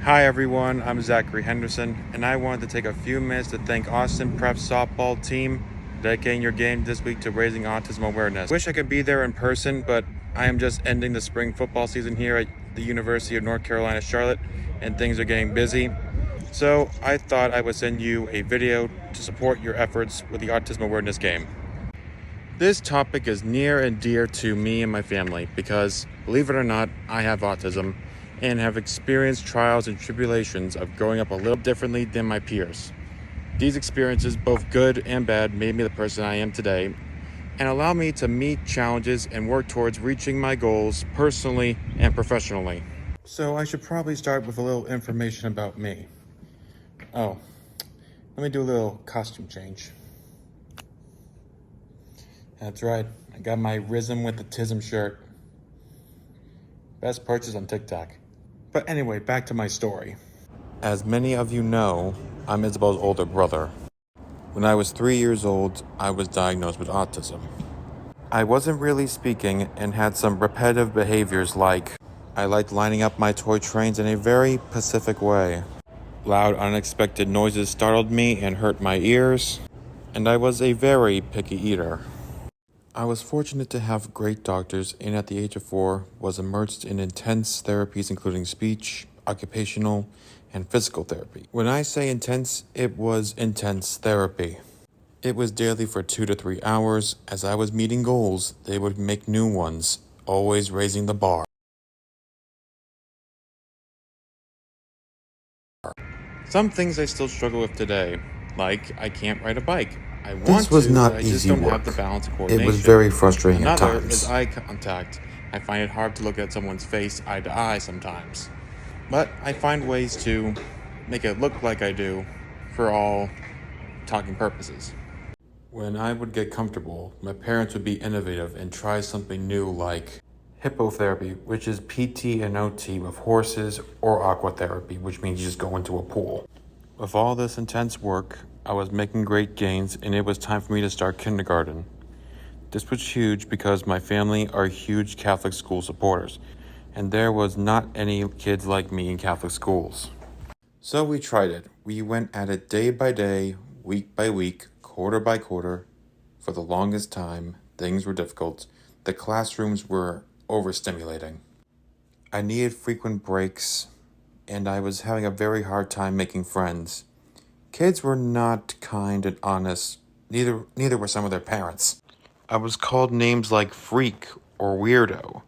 Hi everyone, I'm Zachary Henderson, and I wanted to take a few minutes to thank Austin Prep softball team for dedicating your game this week to raising autism awareness. Wish I could be there in person, but I am just ending the spring football season here at the University of North Carolina, Charlotte, and things are getting busy. So I thought I would send you a video to support your efforts with the autism awareness game. This topic is near and dear to me and my family because, believe it or not, I have autism and have experienced trials and tribulations of growing up a little differently than my peers. These experiences, both good and bad, made me the person I am today and allow me to meet challenges and work towards reaching my goals personally and professionally. So I should probably start with a little information about me. Oh, let me do a little costume change. That's right, I got my Rhythm with the Tism shirt. Best purchase on TikTok. But anyway, back to my story. As many of you know, I'm Isabel's older brother. When I was 3 years old, I was diagnosed with autism. I wasn't really speaking and had some repetitive behaviors like I liked lining up my toy trains in a very specific way. Loud, unexpected noises startled me and hurt my ears, and I was a very picky eater. I was fortunate to have great doctors and at the age of 4 was immersed in intense therapies including speech, occupational, and physical therapy. When I say intense, it was intense therapy. It was daily for 2 to 3 hours. As I was meeting goals, they would make new ones, always raising the bar. Some things I still struggle with today, like I can't ride a bike. I want This was to, not but I just easy don't work. have the balance and coordination. It was very frustrating at Another is times. eye contact. I find it hard to look at someone's face eye to eye sometimes. But I find ways to make it look like I do for all talking purposes. When I would get comfortable, my parents would be innovative and try something new like hippotherapy, which is PT and OT with horses, or aquatherapy, which means you just go into a pool. With all this intense work, I was making great gains and it was time for me to start kindergarten. This was huge because my family are huge Catholic school supporters, and there was not any kids like me in Catholic schools. So we tried it. We went at it day by day, week by week, quarter by quarter. For the longest time, things were difficult. The classrooms were overstimulating. I needed frequent breaks, and I was having a very hard time making friends. Kids were not kind and honest. Neither were some of their parents. I was called names like freak or weirdo,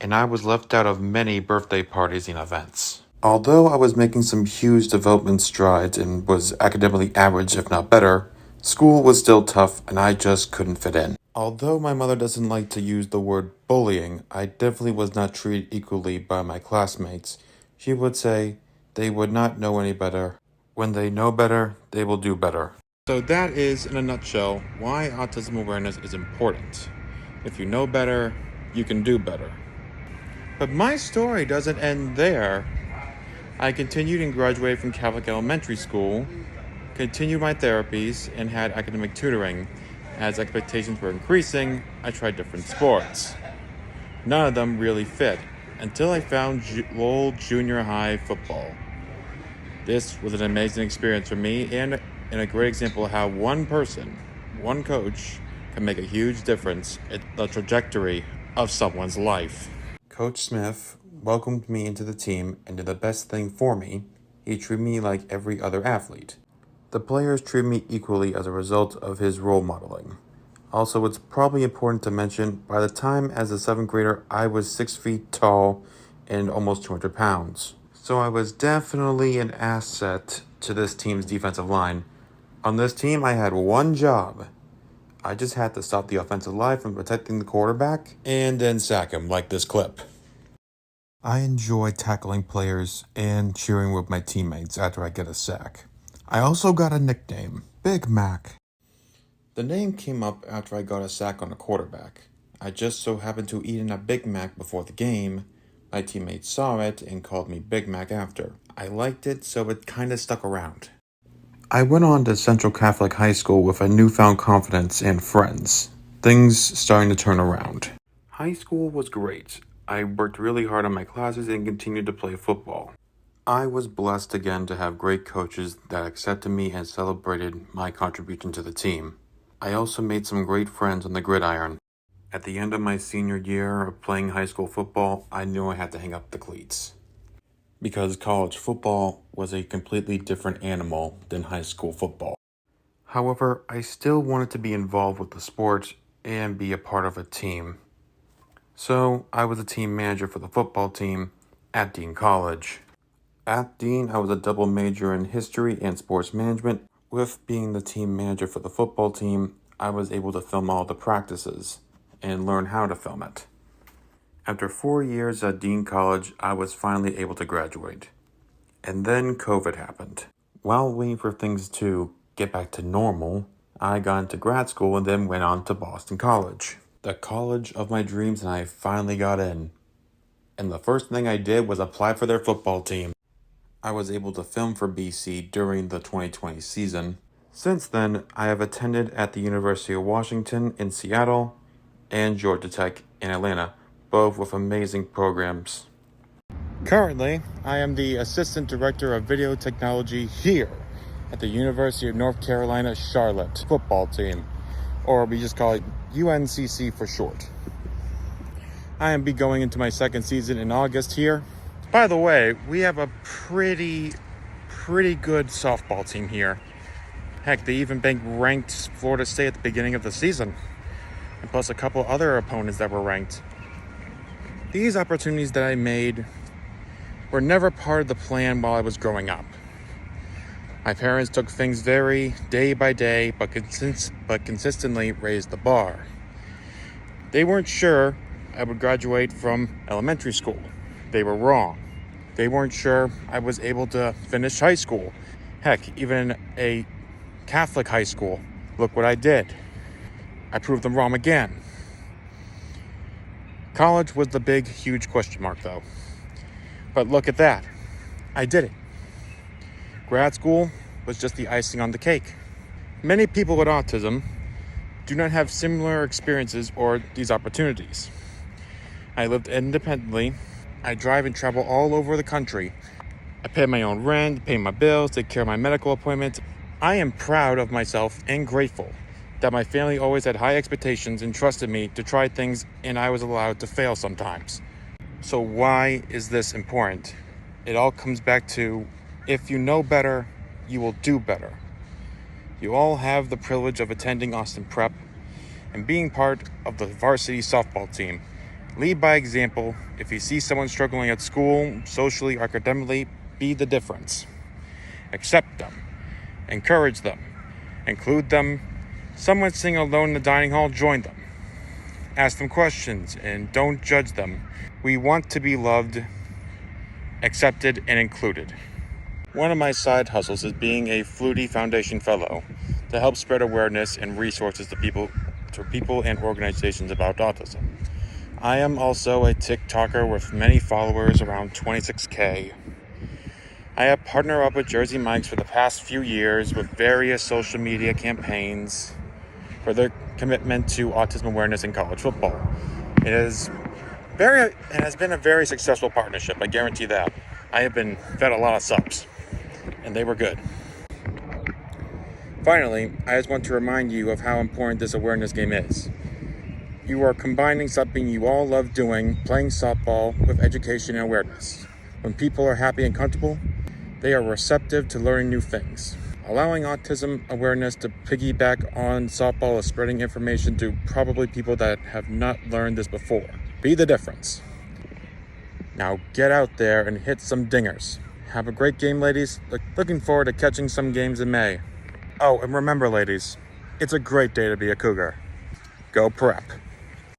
and I was left out of many birthday parties and events. Although I was making some huge development strides and was academically average, if not better, school was still tough and I just couldn't fit in. Although my mother doesn't like to use the word bullying, I definitely was not treated equally by my classmates. She would say they would not know any better. When they know better, they will do better. So that is, in a nutshell, why autism awareness is important. If you know better, you can do better. But my story doesn't end there. I continued and graduated from Catholic Elementary School, continued my therapies, and had academic tutoring. As expectations were increasing, I tried different sports. None of them really fit, until I found Lowell Junior High football. This was an amazing experience for me and a great example of how one person, one coach, can make a huge difference in the trajectory of someone's life. Coach Smith welcomed me into the team and did the best thing for me. He treated me like every other athlete. The players treat me equally as a result of his role modeling. Also, it's probably important to mention, by the time as a 7th grader, I was 6 feet tall and almost 200 pounds. So I was definitely an asset to this team's defensive line. On this team, I had one job. I just had to stop the offensive line from protecting the quarterback and then sack him like this clip. I enjoy tackling players and cheering with my teammates after I get a sack. I also got a nickname, Big Mac. The name came up after I got a sack on a quarterback. I just so happened to eat in a Big Mac before the game. My teammates saw it and called me Big Mac after. I liked it, so it kinda stuck around. I went on to Central Catholic High School with a newfound confidence and friends. Things starting to turn around. High school was great. I worked really hard on my classes and continued to play football. I was blessed again to have great coaches that accepted me and celebrated my contribution to the team. I also made some great friends on the gridiron. At the end of my senior year of playing high school football, I knew I had to hang up the cleats. Because college football was a completely different animal than high school football. However, I still wanted to be involved with the sport and be a part of a team. So I was a team manager for the football team at Dean College. At Dean, I was a double major in history and sports management. With being the team manager for the football team, I was able to film all the practices and learn how to film it. After 4 years at Dean College, I was finally able to graduate. And then COVID happened. While waiting for things to get back to normal, I got into grad school and then went on to Boston College. The college of my dreams, and I finally got in. And the first thing I did was apply for their football team. I was able to film for BC during the 2020 season. Since then, I have attended at the University of Washington in Seattle and Georgia Tech in Atlanta, both with amazing programs. Currently, I am the Assistant Director of Video Technology here at the University of North Carolina Charlotte football team, or we just call it UNCC for short. I am going into my second season in August here. By the way, we have a pretty good softball team here. Heck, they even ranked Florida State at the beginning of the season, and plus a couple other opponents that were ranked. These opportunities that I made were never part of the plan while I was growing up. My parents took things very day by day, but consistently raised the bar. They weren't sure I would graduate from elementary school. They were wrong. They weren't sure I was able to finish high school. Heck, even a Catholic high school. Look what I did. I proved them wrong again. College was the big, huge question mark, though. But look at that. I did it. Grad school was just the icing on the cake. Many people with autism do not have similar experiences or these opportunities. I lived independently. I drive and travel all over the country. I pay my own rent, pay my bills, take care of my medical appointments. I am proud of myself and grateful that my family always had high expectations and trusted me to try things, and I was allowed to fail sometimes. So why is this important? It all comes back to, if you know better, you will do better. You all have the privilege of attending Austin Prep and being part of the varsity softball team. Lead by example. If you see someone struggling at school, socially, or academically, be the difference. Accept them. Encourage them. Include them. Someone sitting alone in the dining hall, join them. Ask them questions and don't judge them. We want to be loved, accepted, and included. One of my side hustles is being a Flutie Foundation Fellow to help spread awareness and resources to people and organizations about autism. I am also a TikToker with many followers, around 26K. I have partnered up with Jersey Mike's for the past few years with various social media campaigns for their commitment to autism awareness in college football. It has been a very successful partnership, I guarantee that. I have been fed a lot of subs, and they were good. Finally, I just want to remind you of how important this awareness game is. You are combining something you all love doing, playing softball, with education and awareness. When people are happy and comfortable, they are receptive to learning new things. Allowing autism awareness to piggyback on softball is spreading information to probably people that have not learned this before. Be the difference. Now get out there and hit some dingers. Have a great game, ladies. Looking forward to catching some games in May. Oh, and remember, ladies, it's a great day to be a Cougar. Go Prep.